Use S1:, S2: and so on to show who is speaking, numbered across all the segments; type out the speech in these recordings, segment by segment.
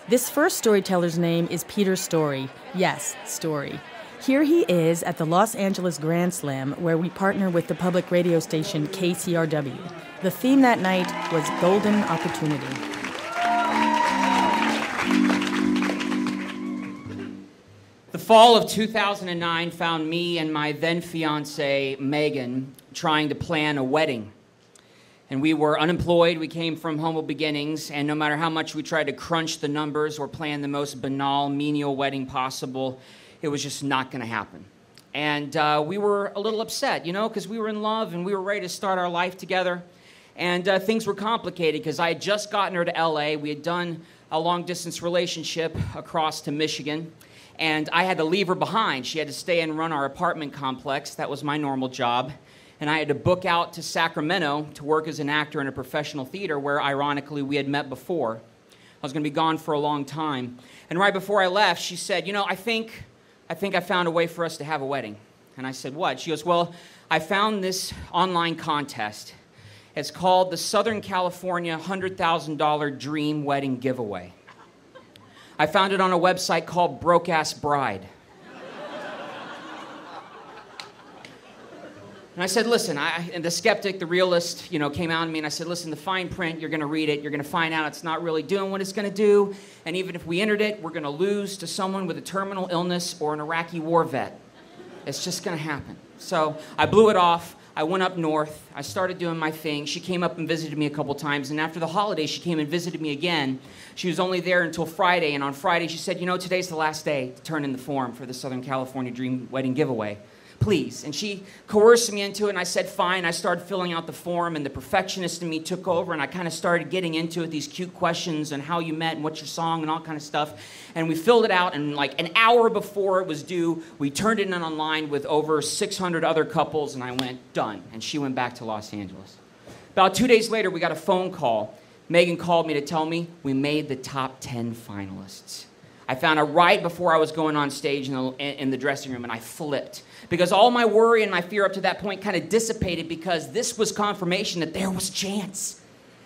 S1: This first storyteller's name is Peter Story. Yes, Story. Here he is at the Los Angeles Grandslam, where we partner with the public radio station KCRW. The theme that night was Golden Opportunity.
S2: The fall of 2009 found me and my then-fiancée, Megan, trying to plan a wedding. And we were unemployed, we came from humble beginnings, and no matter how much we tried to crunch the numbers or plan the most banal, menial wedding possible, it was just not going to happen. And we were a little upset, because we were in love and we were ready to start our life together. And things were complicated because I had just gotten her to LA. We had done a long-distance relationship across to Michigan. And I had to leave her behind. She had to stay and run our apartment complex. That was my normal job. And I had to book out to Sacramento to work as an actor in a professional theater where, ironically, we had met before. I was going to be gone for a long time. And right before I left, she said, I think I found a way for us to have a wedding. And I said, what? She goes, well, I found this online contest. It's called the Southern California $100,000 Dream Wedding Giveaway. I found it on a website called Broke Ass Bride. And I said, listen, and the skeptic, the realist, came out to me and I said, listen, the fine print, you're going to read it, you're going to find out it's not really doing what it's going to do, and even if we entered it, we're going to lose to someone with a terminal illness or an Iraqi war vet. It's just going to happen. So I blew it off. I went up north. I started doing my thing. She came up and visited me a couple times, and after the holidays, she came and visited me again. She was only there until Friday, and on Friday, she said, today's the last day to turn in the form for the Southern California Dream Wedding Giveaway. Please. And she coerced me into it, and I said, fine. I started filling out the form, and the perfectionist in me took over, and I kind of started getting into it, these cute questions and how you met and what's your song and all kind of stuff. And we filled it out, and like an hour before it was due, we turned it in online with over 600 other couples, and I went, done. And she went back to Los Angeles. About 2 days later, we got a phone call. Megan called me to tell me we made the top 10 finalists. I found out right before I was going on stage in the dressing room, and I flipped. Because all my worry and my fear up to that point kind of dissipated because this was confirmation that there was a chance.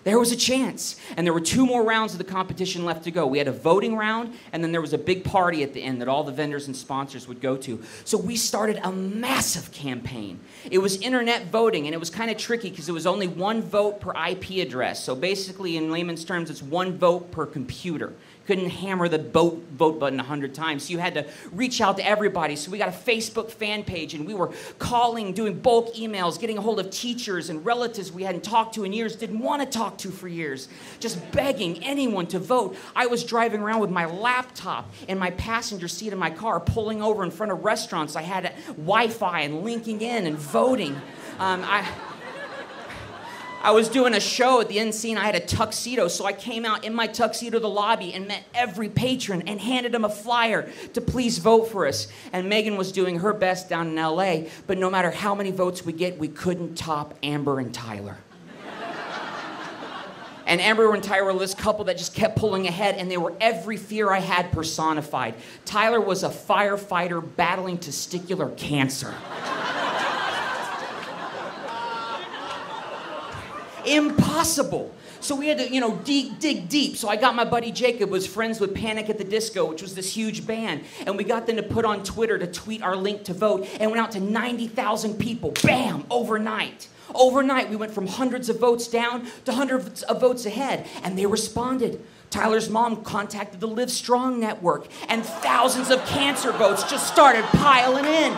S2: There was a chance. And there were 2 more rounds of the competition left to go. We had a voting round, and then there was a big party at the end that all the vendors and sponsors would go to. So we started a massive campaign. It was internet voting, and it was kind of tricky because it was only 1 vote per IP address. So basically, in layman's terms, it's 1 vote per computer. Couldn't hammer the vote button 100 times. So you had to reach out to everybody. So we got a Facebook fan page, and we were calling, doing bulk emails, getting a hold of teachers and relatives we hadn't talked to in years, didn't want to talk to for years, just begging anyone to vote. I was driving around with my laptop in my passenger seat of my car, pulling over in front of restaurants. I had Wi-Fi and linking in and voting. I was doing a show at the end scene. I had a tuxedo, so I came out in my tuxedo to the lobby and met every patron and handed them a flyer to please vote for us. And Megan was doing her best down in LA, but no matter how many votes we get, we couldn't top Amber and Tyler. And Amber and Tyler were this couple that just kept pulling ahead, and they were every fear I had personified. Tyler was a firefighter battling testicular cancer. Impossible. So we had to, dig deep. So I got my buddy Jacob, who was friends with Panic at the Disco, which was this huge band. And we got them to put on Twitter to tweet our link to vote. And went out to 90,000 people. Bam! Overnight. Overnight, we went from hundreds of votes down to hundreds of votes ahead. And they responded. Tyler's mom contacted the Live Strong Network. And thousands of cancer votes just started piling in.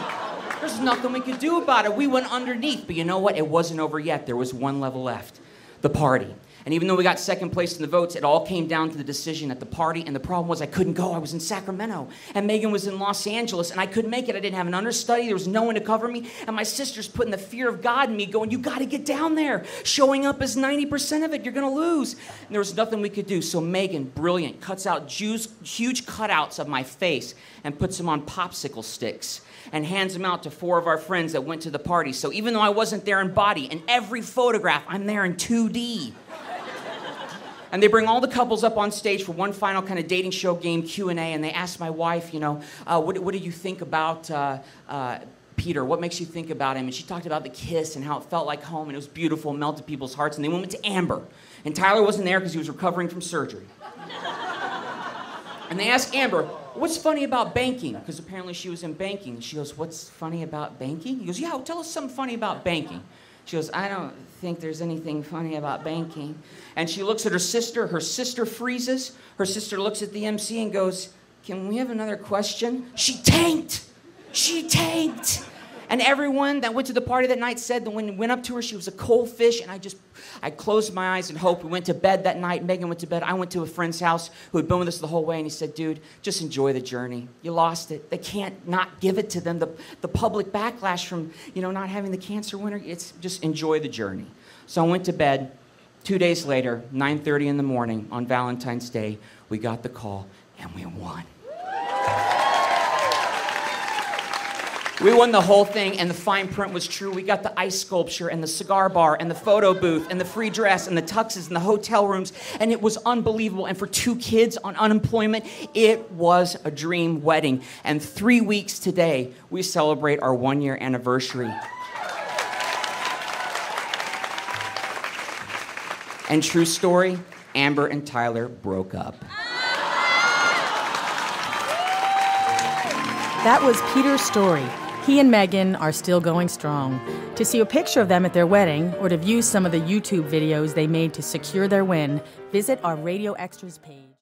S2: There's nothing we could do about it. We went underneath. But you know what? It wasn't over yet. There was 1 level left. The party. And even though we got second place in the votes, it all came down to the decision at the party. And the problem was I couldn't go. I was in Sacramento. And Megan was in Los Angeles. And I couldn't make it. I didn't have an understudy. There was no one to cover me. And my sister's putting the fear of God in me going, you got to get down there. Showing up is 90% of it. You're going to lose. And there was nothing we could do. So Megan, brilliant, cuts out huge cutouts of my face and puts them on popsicle sticks and hands them out to 4 of our friends that went to the party. So even though I wasn't there in body, in every photograph, I'm there in 2D. And they bring all the couples up on stage for one final kind of dating show game Q&A, and they ask my wife, what do you think about Peter? What makes you think about him? And she talked about the kiss and how it felt like home, and it was beautiful, melted people's hearts. And they went to Amber. And Tyler wasn't there because he was recovering from surgery. And they ask Amber, what's funny about banking? Because apparently she was in banking. She goes, what's funny about banking? He goes, yeah, tell us something funny about banking. She goes, I don't think there's anything funny about banking. And she looks at her sister. Her sister freezes. Her sister looks at the MC and goes, can we have another question? She tanked. She tanked. And everyone that went to the party that night said that when we went up to her, she was a cold fish. And I closed my eyes and hoped. We went to bed that night. Megan went to bed. I went to a friend's house who had been with us the whole way. And he said, dude, just enjoy the journey. You lost it. They can't not give it to them. The public backlash from, not having the cancer winner, it's just enjoy the journey. So I went to bed. 2 days later, 9:30 in the morning on Valentine's Day, we got the call and we won. We won the whole thing, and the fine print was true. We got the ice sculpture, and the cigar bar, and the photo booth, and the free dress, and the tuxes, and the hotel rooms, and it was unbelievable. And for 2 kids on unemployment, it was a dream wedding. And 3 weeks today, we celebrate our 1-year anniversary. And true story, Amber and Tyler broke up.
S1: That was Peter's story. He and Megan are still going strong. To see a picture of them at their wedding or to view some of the YouTube videos they made to secure their win, visit our Radio Extras page.